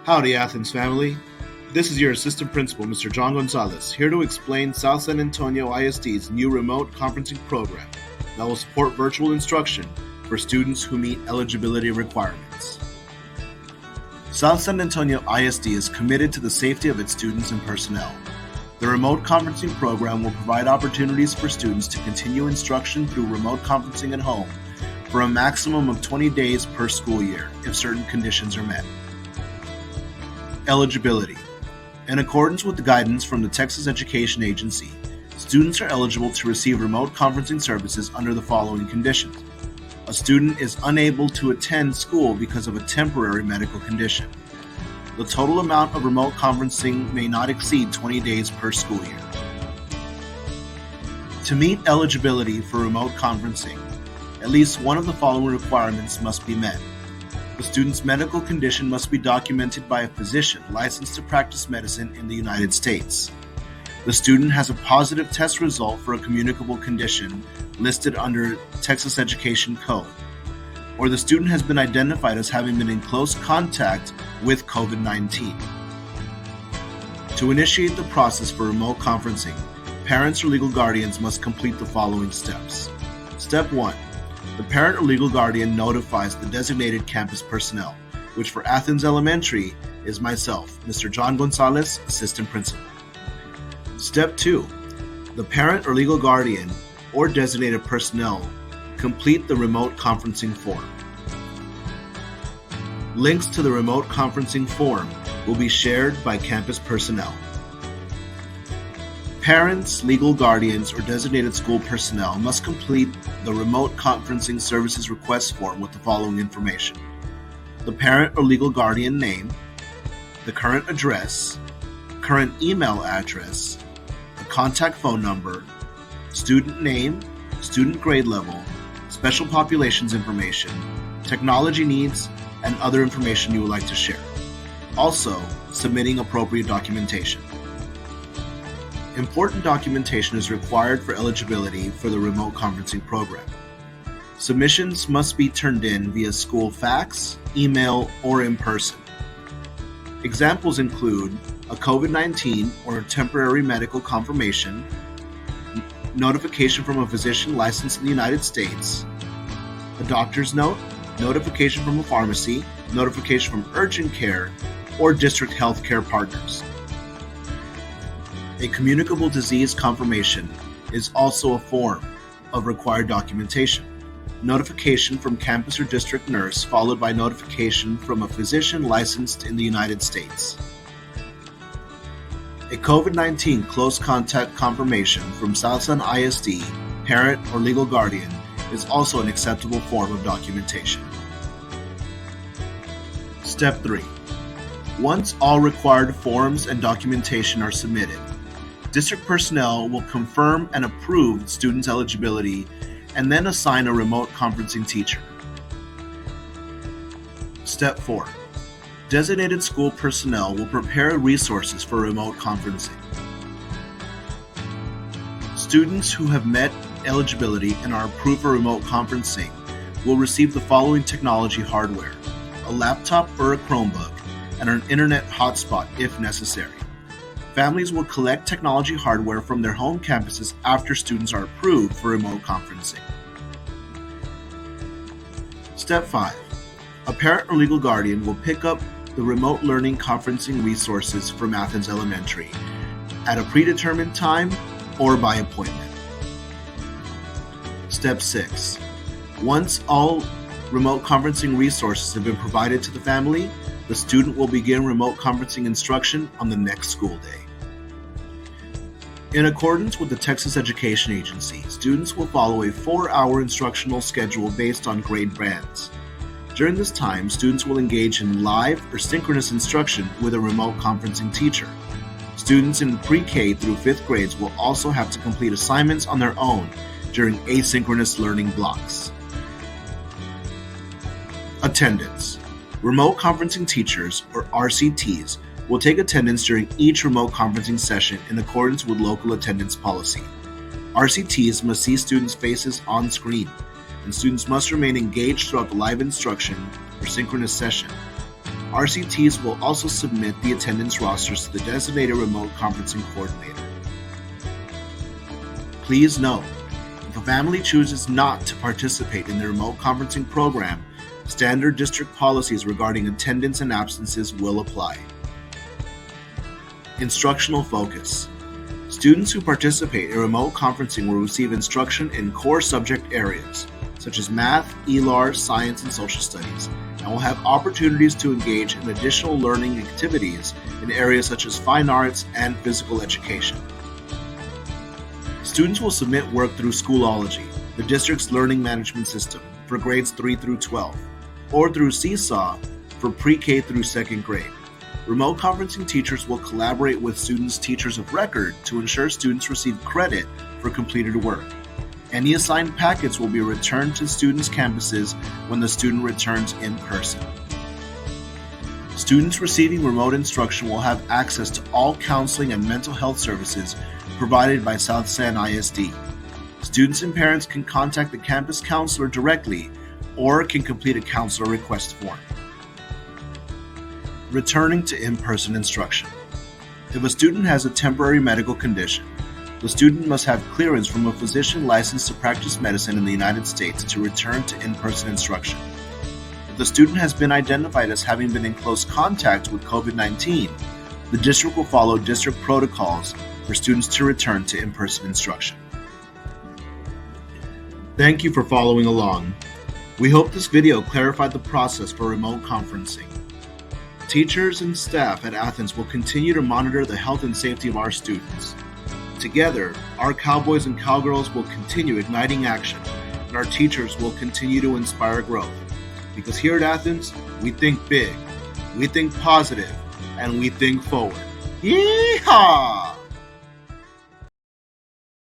Howdy, Athens family. This is your assistant principal, Mr. John Gonzalez, here to explain South San Antonio ISD's new remote conferencing program that will support virtual instruction for students who meet eligibility requirements. South San Antonio ISD is committed to the safety of its students and personnel. The remote conferencing program will provide opportunities for students to continue instruction through remote conferencing at home for a maximum of 20 days per school year if certain conditions are met. Eligibility. In accordance with the guidance from the Texas Education Agency, students are eligible to receive remote conferencing services under the following conditions. A student is unable to attend school because of a temporary medical condition. The total amount of remote conferencing may not exceed 20 days per school year. To meet eligibility for remote conferencing, at least one of the following requirements must be met. The student's medical condition must be documented by a physician licensed to practice medicine in the United States. The student has a positive test result for a communicable condition listed under Texas Education Code, or the student has been identified as having been in close contact with COVID-19. To initiate the process for remote conferencing, parents or legal guardians must complete the following steps. Step 1. The parent or legal guardian notifies the designated campus personnel, which for Athens Elementary is myself, Mr. John Gonzalez, Assistant Principal. Step 2. The parent or legal guardian or designated personnel complete the remote conferencing form. Links to the remote conferencing form will be shared by campus personnel. Parents, legal guardians, or designated school personnel must complete the remote conferencing services request form with the following information: the parent or legal guardian name, the current address, current email address, a contact phone number, student name, student grade level, special populations information, technology needs, and other information you would like to share. Also, submitting appropriate documentation. Important documentation is required for eligibility for the remote conferencing program. Submissions must be turned in via school fax, email, or in person. Examples include a COVID-19 or temporary medical confirmation, notification from a physician licensed in the United States, a doctor's note, notification from a pharmacy, notification from urgent care, or district healthcare partners. A communicable disease confirmation is also a form of required documentation. Notification from campus or district nurse followed by notification from a physician licensed in the United States. A COVID-19 close contact confirmation from South San ISD, parent or legal guardian is also an acceptable form of documentation. Step 3. Once all required forms and documentation are submitted, district personnel will confirm and approve students' eligibility and then assign a remote conferencing teacher. Step 4. Designated school personnel will prepare resources for remote conferencing. Students who have met eligibility and are approved for remote conferencing will receive the following technology hardware: a laptop or a Chromebook, and an internet hotspot if necessary. Families will collect technology hardware from their home campuses after students are approved for remote conferencing. Step 5. A parent or legal guardian will pick up the remote learning conferencing resources from Athens Elementary at a predetermined time or by appointment. Step 6. Once all remote conferencing resources have been provided to the family, the student will begin remote conferencing instruction on the next school day. In accordance with the Texas Education Agency, students will follow a 4-hour instructional schedule based on grade bands. During this time, students will engage in live or synchronous instruction with a remote conferencing teacher. Students in pre-K through 5th grades will also have to complete assignments on their own during asynchronous learning blocks. Attendance. Remote conferencing teachers, or RCTs, will take attendance during each remote conferencing session in accordance with local attendance policy. RCTs must see students' faces on screen, and students must remain engaged throughout the live instruction or synchronous session. RCTs will also submit the attendance rosters to the designated remote conferencing coordinator. Please note, if a family chooses not to participate in the remote conferencing program, standard district policies regarding attendance and absences will apply. Instructional focus. Students who participate in remote conferencing will receive instruction in core subject areas, such as math, ELAR, science, and social studies, and will have opportunities to engage in additional learning activities in areas such as fine arts and physical education. Students will submit work through Schoolology, the district's learning management system, for grades 3 through 12, or through Seesaw for pre-K through 2nd grade. Remote conferencing teachers will collaborate with students' teachers of record to ensure students receive credit for completed work. Any assigned packets will be returned to students' campuses when the student returns in person. Students receiving remote instruction will have access to all counseling and mental health services provided by South San ISD. Students and parents can contact the campus counselor directly or can complete a counselor request form. Returning to in-person instruction. If a student has a temporary medical condition, the student must have clearance from a physician licensed to practice medicine in the United States to return to in-person instruction. If the student has been identified as having been in close contact with COVID-19, the district will follow district protocols for students to return to in-person instruction. Thank you for following along. We hope this video clarified the process for remote conferencing. Teachers and staff at Athens will continue to monitor the health and safety of our students. Together, our cowboys and cowgirls will continue igniting action, and our teachers will continue to inspire growth. Because here at Athens, we think big, we think positive, and we think forward. Yeehaw!